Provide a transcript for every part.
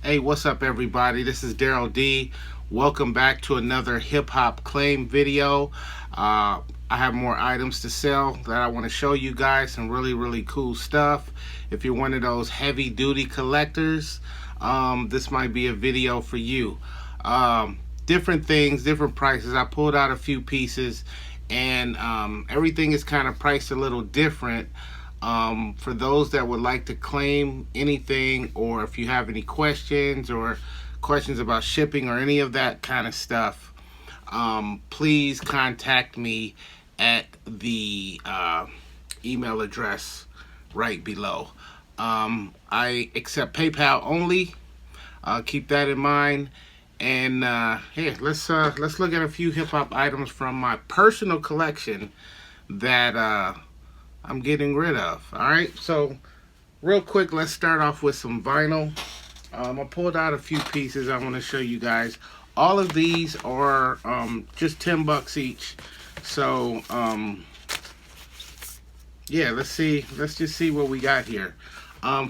Hey, what's up, everybody? This is Daryl D. Welcome back to another hip hop claim video. I have more items to sell that I want to show you guys. Some really cool stuff. If you're one of those heavy duty collectors, this might be a video for you. Different things, different prices. I pulled out a few pieces, and everything is kind of priced a little different. For those that would like to claim anything, or if you have any questions or questions about shipping or any of that kind of stuff, please contact me at the email address right below. I accept PayPal only. Keep that in mind. And here, let's look at a few hip hop items from my personal collection that I'm getting rid of. All right, so real quick, let's start off with some vinyl. I pulled out a few pieces I want to show you guys. All of these are just $10 each. So yeah, let's just see what we got here.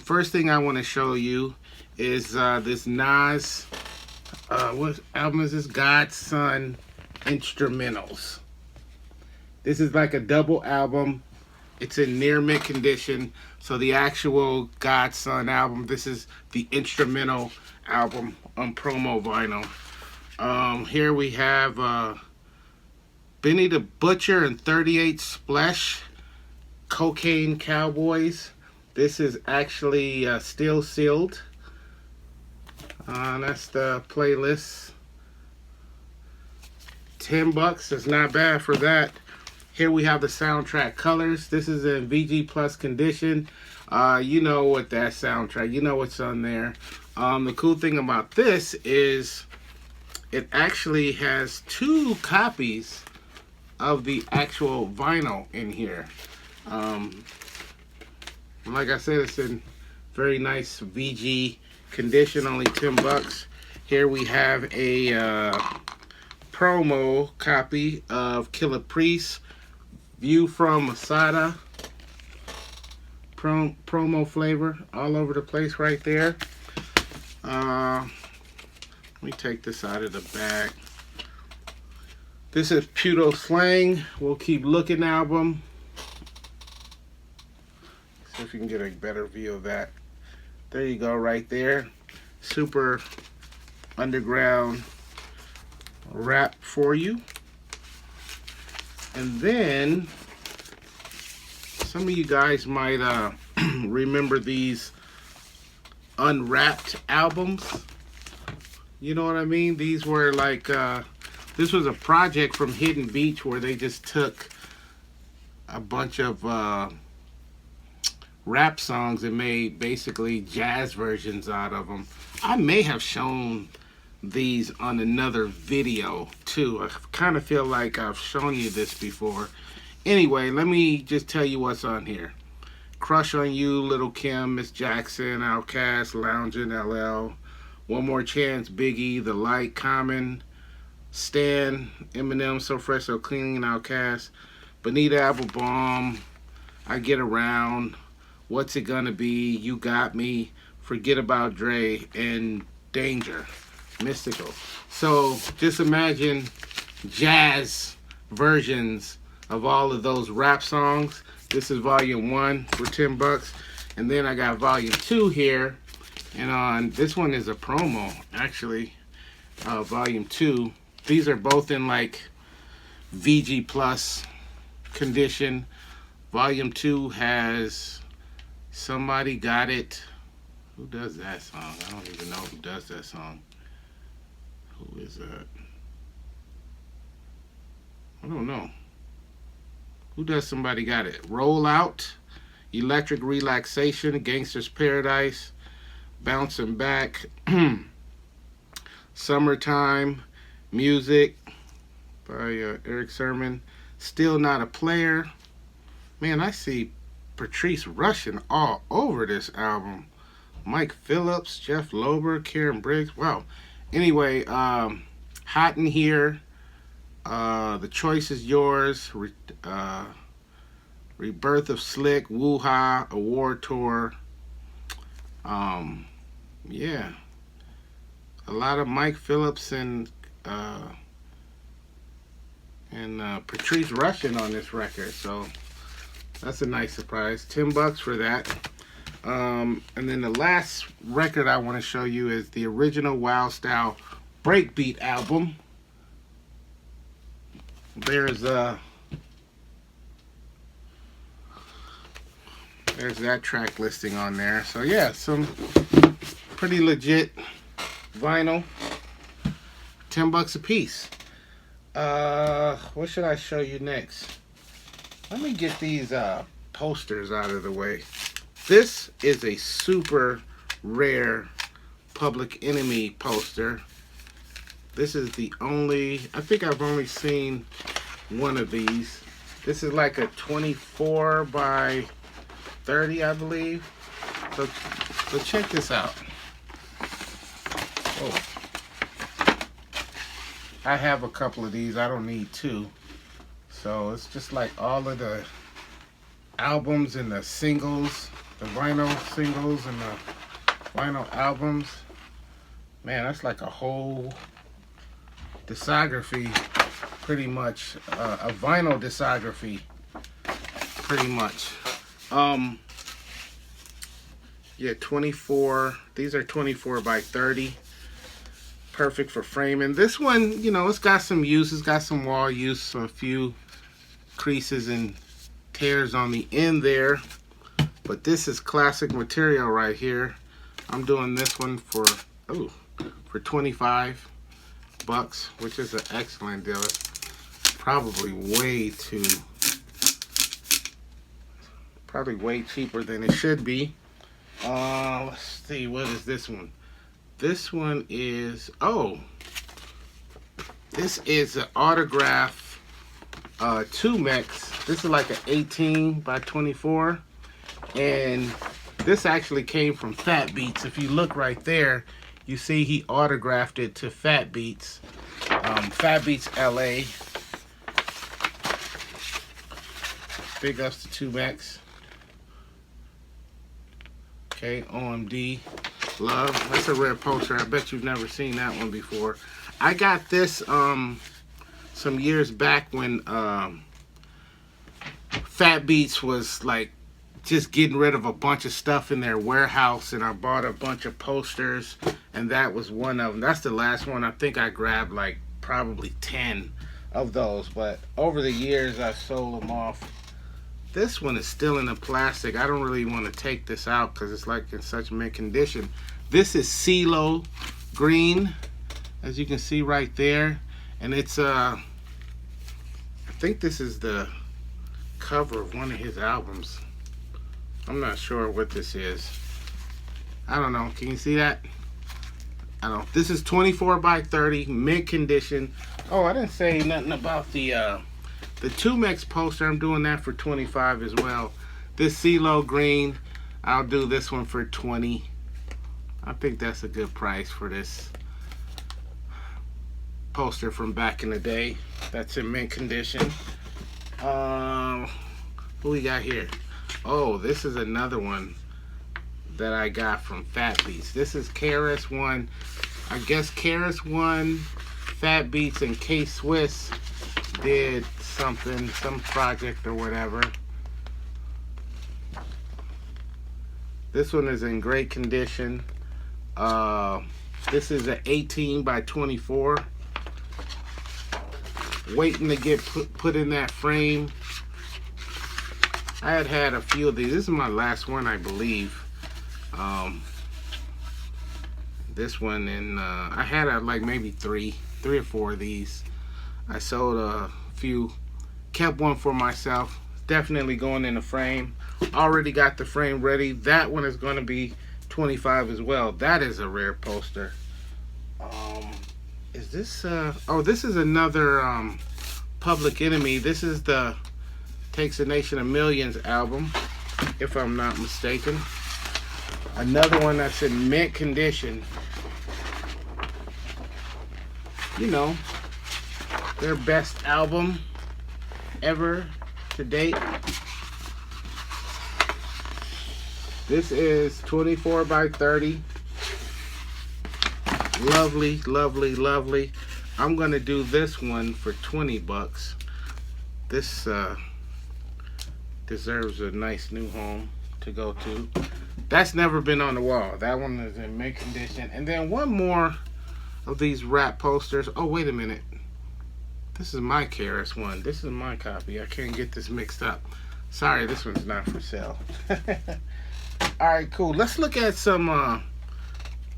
First thing I want to show you is this Nas. What album is this? Godson Instrumentals. This is like a double album. It's in near mint condition. So the actual Godson album, this is the instrumental album on promo vinyl. Here we have Benny the Butcher and 38 Splash Cocaine Cowboys. This is actually still sealed. That's the playlist. $10. It's not bad for that. Here we have the soundtrack colors. This is in VG Plus condition. You know what that soundtrack, you know what's on there. The cool thing about this is it actually has 2 copies of the actual vinyl in here. Like I said, it's in very nice VG condition, only $10. Here we have a promo copy of Killer Priest, View from Masada. Promo flavor all over the place right there. Let me take this out of the bag. This is Puto Slang, We'll Keep Looking album. See if you can get a better view of that. There you go, right there. Super underground rap for you. And then some of you guys might remember these unwrapped albums. You know what I mean? These were like, this was a project from Hidden Beach where they just took a bunch of rap songs and made basically jazz versions out of them. I may have shown these on another video too. I kind of feel like I've shown you this before. Anyway, let me just tell you what's on here. Crush on You, Little Kim, Miss Jackson, Outkast, Loungin' LL, One More Chance, Biggie, The Light, Common, Stan, Eminem, So Fresh, So Clean, Outkast, Bonita Applebum, I Get Around, What's It Gonna Be, You Got Me, Forget About Dre, and Danger. Mystical. So just imagine jazz versions of all of those rap songs. This is volume 1 for $10. And then I got volume 2 here. And on this one is a promo, actually. Volume 2. These are both in like VG Plus condition. Volume 2 has Somebody Got It. Who does that song? I don't even know who does that song. Who is that? I don't know. Who does Somebody Got It? Roll Out, Electric Relaxation, Gangster's Paradise, Bouncing Back, Summertime, Music by Eric Sermon, Still Not a Player. Man, I see Patrice Rushen all over this album. Mike Phillips, Jeff Lober, Karen Briggs. Wow. Anyway, Hot in Here, The Choice Is Yours, Rebirth of Slick, Woo-Ha, Award Tour. Yeah. a lot of Mike Phillips and Patrice Rushen on this record, so that's a nice surprise. $10 for that. And then the last record I want to show you is the original Wild Style Breakbeat album. There's that track listing on there. So yeah, some pretty legit vinyl. $10 a piece. What should I show you next? Let me get these posters out of the way. This is a super rare Public Enemy poster. This is the only, I think I've only seen one of these. This is like a 24 by 30, I believe. So check this out. Oh. I have a couple of these. I don't need two. So it's just like all of the albums and the singles, the vinyl singles and the vinyl albums. Man, that's like a whole discography, pretty much. A vinyl discography, pretty much. Yeah, 24. These are 24 by 30. Perfect for framing. This one, you know, it's got some use. It's got some wall use, so a few creases and tears on the end there. But this is classic material right here. I'm doing this one for $25, which is an excellent deal. It's probably way cheaper than it should be. Let's see, what is this one? This one is, this is an autograph 2Mex. This is like an 18 by 24. And this actually came from Fat Beats. If you look right there, you see he autographed it to Fat Beats. Fat Beats LA. Big ups to 2Mex. Okay, OMD. Love. That's a rare poster. I bet you've never seen that one before. I got this some years back when Fat Beats was like just getting rid of a bunch of stuff in their warehouse, and I bought a bunch of posters, and that was one of them. That's the last one. I think I grabbed like probably 10 of those, but over the years I sold them off. This one is still in the plastic. I don't really want to take this out because it's like in such mint condition. This is CeeLo green, as you can see right there. And it's, I think this is the cover of one of his albums. I'm not sure what this is. I don't know. Can you see that? I don't know. This is 24 by 30, mint condition. Oh, I didn't say nothing about the 2Mex poster. I'm doing that for 25 as well. This CeeLo green, I'll do this one for 20. I think that's a good price for this poster from back in the day. That's in mint condition. Who we got here? Oh, this is another one that I got from Fat Beats. This is KRS-One. I guess KRS-One, Fat Beats, and K-Swiss did something, some project or whatever. This one is in great condition. This is an 18 by 24. Waiting to get put in that frame. I had a few of these. This is my last one, I believe. This one, and I had like maybe three or four of these. I sold a few, kept one for myself. Definitely going in the frame. Already got the frame ready. That one is going to be 25 as well. That is a rare poster. Is this oh, this is another Public Enemy. This is the Takes a Nation of Millions album, if I'm not mistaken. Another one that's in mint condition. You know, their best album ever to date. This is 24 by 30. Lovely, lovely, lovely. I'm gonna do this one for 20 bucks. This deserves a nice new home to go to. That's never been on the wall. That one is in mint condition. And then one more of these wrap posters. Oh, wait a minute. This is my KRS one. This is my copy. I can't get this mixed up. Sorry, this one's not for sale. Alright, cool. Let's look at some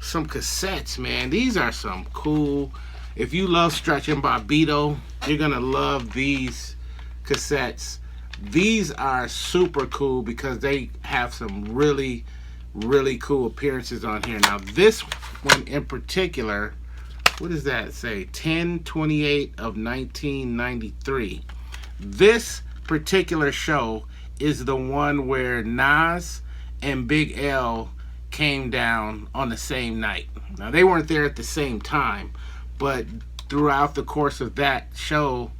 cassettes, man. These are some cool. If you love Stretch and Bobbito, you're gonna love these cassettes. These are super cool because they have some really, really cool appearances on here. Now, this one in particular, what does that say? 10/28 of 1993. This particular show is the one where Nas and Big L came down on the same night. Now, they weren't there at the same time, but throughout the course of that show,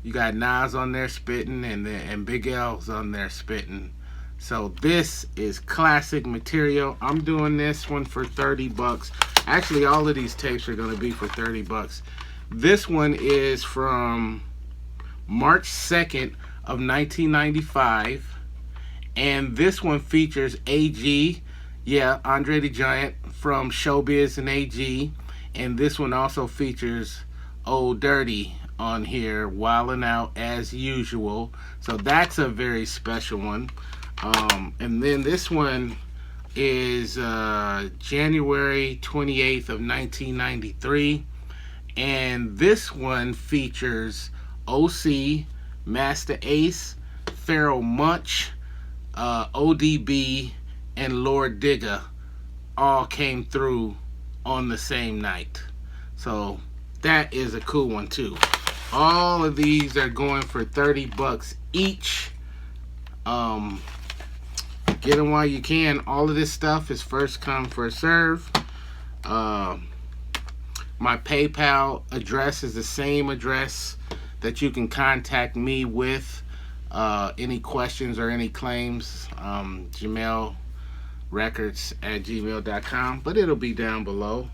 you got Nas on there spitting, and Big L's on there spitting. So this is classic material. I'm doing this one for 30 bucks. Actually, all of these tapes are going to be for 30 bucks. This one is from March 2nd of 1995. And this one features AG, yeah, Andre the Giant from Showbiz and AG. And this one also features Old Dirty on here, wilding out as usual. So that's a very special one. And then this one is January 28th of 1993. And this one features OC, Master Ace, Pharoah Monch, ODB, and Lord Digger all came through on the same night. So that is a cool one too. All of these are going for 30 bucks each. Get them while you can. All of this stuff is first come, first serve. My PayPal address is the same address that you can contact me with. Any questions or any claims, gmailrecords@gmail.com, but it'll be down below.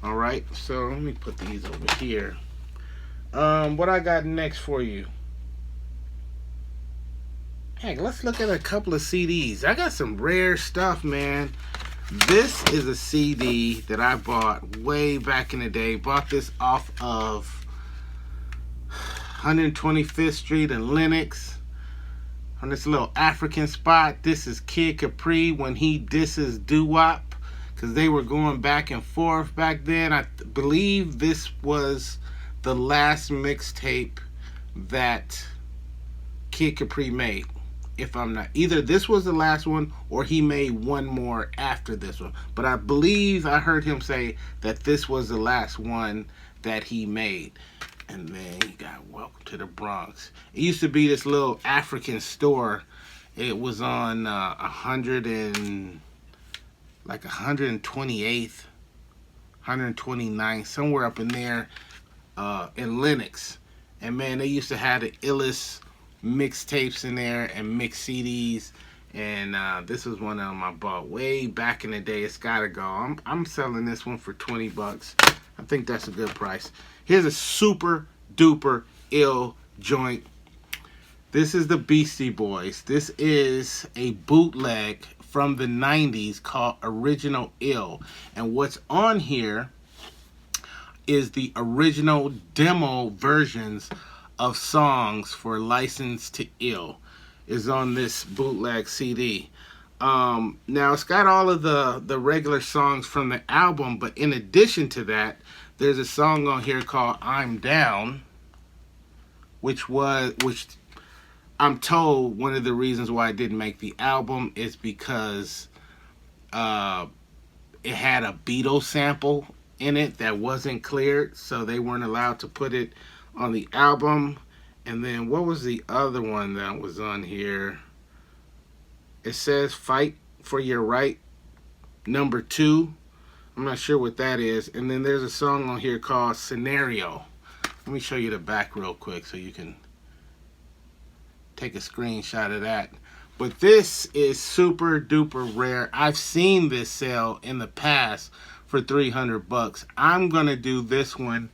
All right, so let me put these over here. What I got next for you? Heck, let's look at a couple of CDs. I got some rare stuff, man. This is a CD that I bought way back in the day. Bought this off of 125th Street in Lenox, on this little African spot. This is Kid Capri when he disses doo-wop, because they were going back and forth back then. I believe this was the last mixtape that Kid Capri made. If I'm not, either this was the last one or he made one more after this one. But I believe I heard him say that this was the last one that he made. And then you got Welcome to the Bronx. It used to be this little African store. It was on 128th, 129th, somewhere up in there, in Lenox. And man, they used to have the illest mixtapes in there and mix CDs. And this was one of them I bought way back in the day. It's gotta go. I'm selling this one for 20 bucks. I think that's a good price. Here's a super duper ill joint. This is the Beastie Boys. This is a bootleg from the 90s called Original Ill. And what's on here is the original demo versions of songs for License to Ill is on this bootleg CD. Now it's got all of the regular songs from the album, but in addition to that, there's a song on here called I'm Down, which I'm told one of the reasons why I didn't make the album is because it had a Beatles sample in it that wasn't cleared, so they weren't allowed to put it on the album. And then what was the other one that was on here? It says Fight for Your Right, number 2. I'm not sure what that is. And then there's a song on here called Scenario. Let me show you the back real quick so you can take a screenshot of that. But this is super duper rare. I've seen this sell in the past for 300 bucks. I'm gonna do this one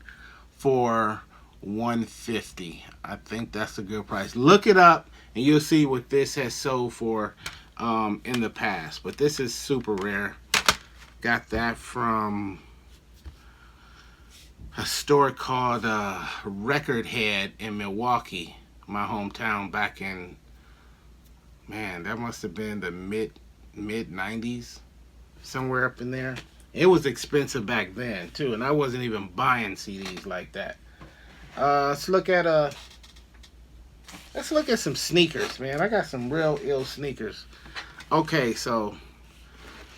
for 150. I think that's a good price. Look it up and you'll see what this has sold for in the past. But this is super rare. Got that from a store called Record Head in Milwaukee, my hometown, back in, man, that must have been the mid 90s, somewhere up in there. It was expensive back then too, and I wasn't even buying CDs like that. Let's look at some sneakers, man. I got some real ill sneakers. Okay, so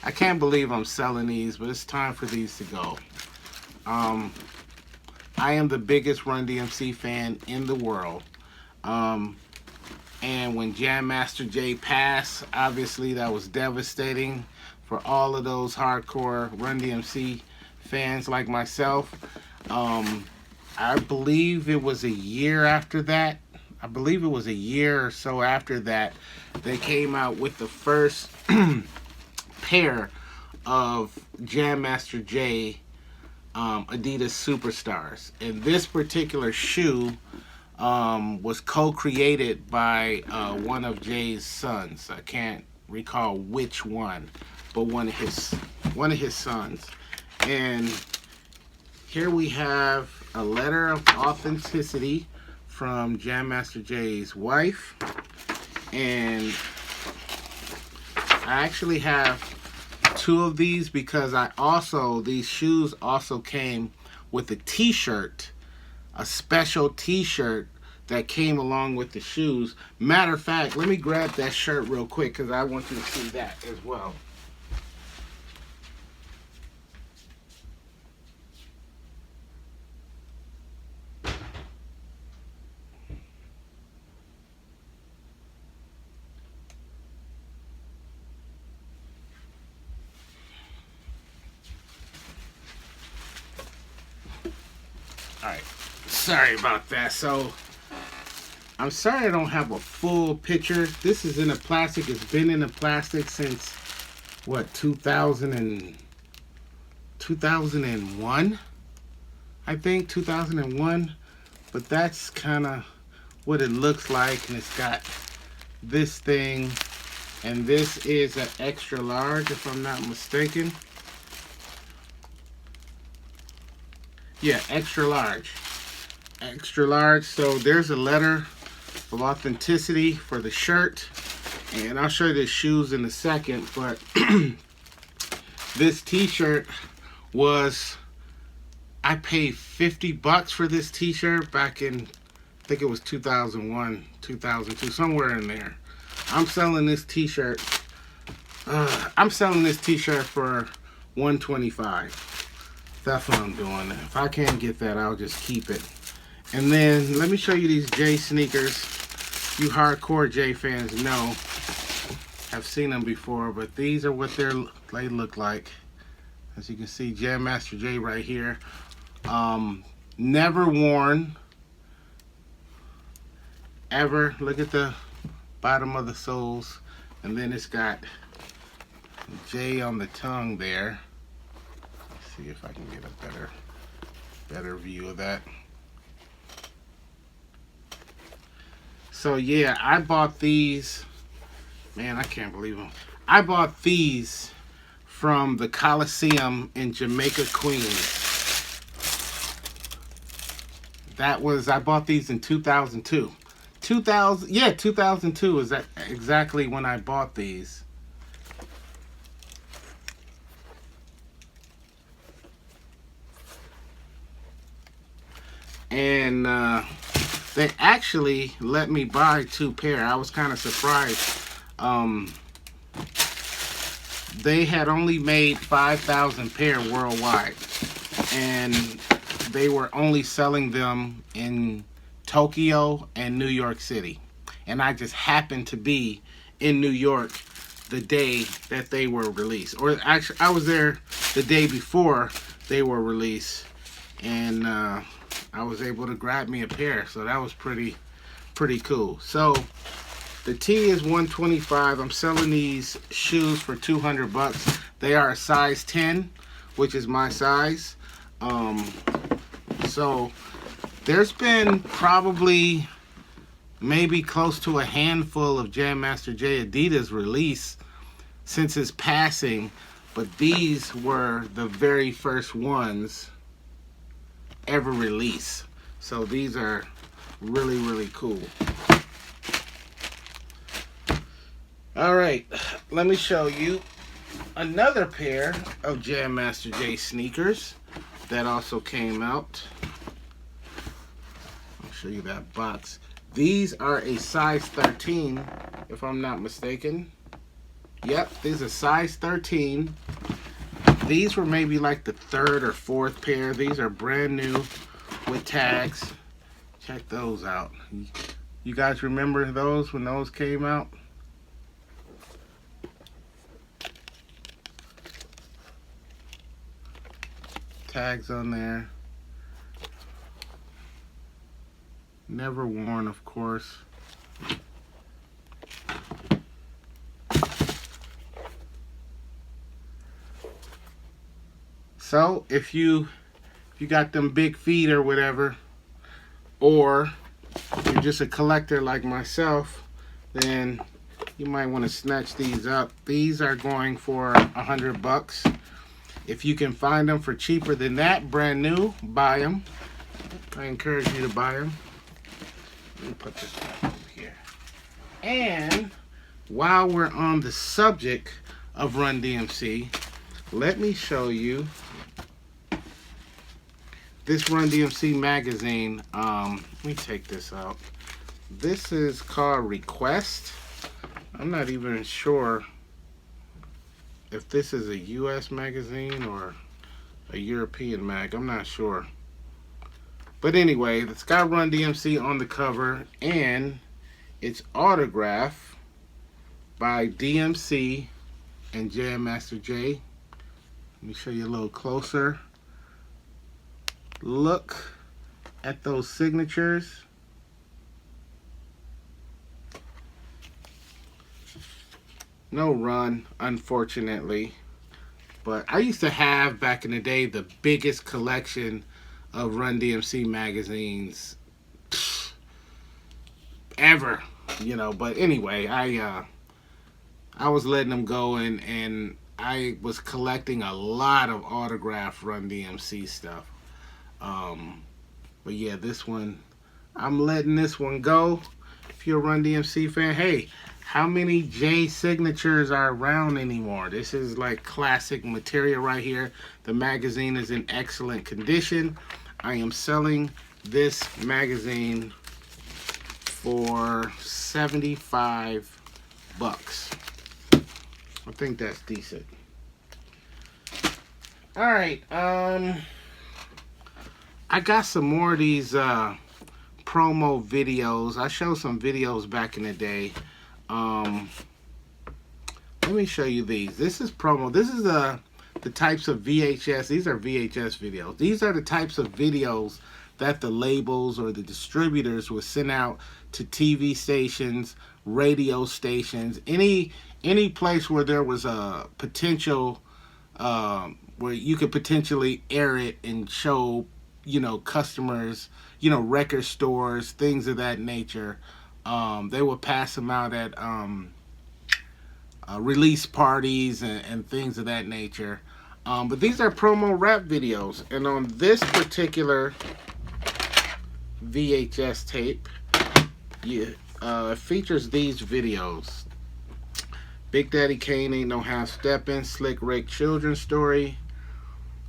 I can't believe I'm selling these, but it's time for these to go. I am the biggest Run DMC fan in the world. And when Jam Master Jay passed, obviously that was devastating for all of those hardcore Run DMC fans like myself. I believe it was a year after that. I believe it was a year or so after that, they came out with the first pair of Jam Master Jay Adidas Superstars. And this particular shoe was co-created by one of Jay's sons. I can't recall which one, but one of his sons. And here we have a letter of authenticity from Jam Master Jay's wife. And I actually have two of these because these shoes also came with a t-shirt, a special t-shirt that came along with the shoes. Matter of fact, let me grab that shirt real quick because I want you to see that as well. Alright, sorry about that. So, I'm sorry I don't have a full picture. This is in a plastic. It's been in a plastic since, what, 2001? I think, 2001. But that's kind of what it looks like. And it's got this thing. And this is an extra large, if I'm not mistaken. Yeah, extra large. Extra large. So there's a letter of authenticity for the shirt. And I'll show you the shoes in a second. But this t-shirt was, I paid 50 bucks for this t-shirt back in, I think it was 2001, 2002, somewhere in there. I'm selling this t-shirt. I'm selling this t-shirt for $125. That's what I'm doing. If I can't get that, I'll just keep it. And then let me show you these Jay sneakers. You hardcore Jay fans know, I've seen them before, but these are what they look like. As you can see, Jam Master Jay right here. Never worn, ever. Look at the bottom of the soles, and then it's got Jay on the tongue there. See if I can get a better view of that. So yeah, I bought these. Man, I can't believe them. I bought these from the Coliseum in Jamaica, Queens. I bought these in 2002. 2002 is exactly when I bought these. And they actually let me buy two pair. I was kind of surprised. They had only made 5,000 pair worldwide, and they were only selling them in Tokyo and New York City. And I just happened to be in New York the day that they were released. Or actually, I was there the day before they were released, and I was able to grab me a pair, so that was pretty cool. So the T is $125. I'm selling these shoes for 200 bucks. They are a size 10, which is my size. So there's been probably maybe close to a handful of Jam Master Jay Adidas release since his passing, but these were the very first ones ever released. So these are really, really cool. All right, let me show you another pair of Jam Master Jay sneakers that also came out. I'll show you that box. These are a size 13, if I'm not mistaken. Yep, these are size 13. These were maybe like the third or fourth pair. These are brand new with tags. Check those out. You guys remember those when those came out? Tags on there. Never worn, of course. So if you got them big feet or whatever, or you're just a collector like myself, then you might want to snatch these up. These are going for $100. If you can find them for cheaper than that, brand new, buy them. I encourage you to buy them. Let me put this back over here. And while we're on the subject of Run DMC, let me show you this Run DMC magazine. Let me take this out. This is called Request. I'm not even sure if this is a US magazine or a European mag. I'm not sure. But anyway, it's got Run DMC on the cover, and it's autographed by DMC and Jam Master Jay. Let me show you a little closer. Look at those signatures. No Run, unfortunately. But I used to have, back in the day, the biggest collection of Run DMC magazines ever, you know. But anyway, I was letting them go, and I was collecting a lot of autographed Run DMC stuff. But yeah, this one, I'm letting this one go. If you're a Run DMC fan, hey, how many J signatures are around anymore? This is like classic material right here. The magazine is in excellent condition. I am selling this magazine for $75. I think that's decent. All right, I got some more of these promo videos. I showed some videos back in the day. Let me show you these. This is promo. This is the types of VHS. These are VHS videos. These are the types of videos that the labels or the distributors would send out to TV stations, radio stations, any place where there was a potential, where you could potentially air it and show, you know, customers, you know, record stores, things of that nature. They would pass them out at release parties and things of that nature. But these are promo rap videos, and on this particular VHS tape, it features these videos: Big Daddy Kane Ain't No Half Steppin', Slick Rick Children's Story,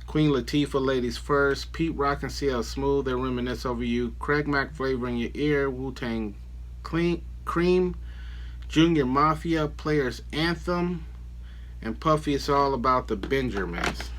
Queen Latifah Ladies First, Pete Rock and CL Smooth, They Reminisce Over You, Craig Mack Flavor in Your Ear, Wu-Tang Cream, Junior Mafia, Players Anthem, and Puffy, It's All About the Benjamins.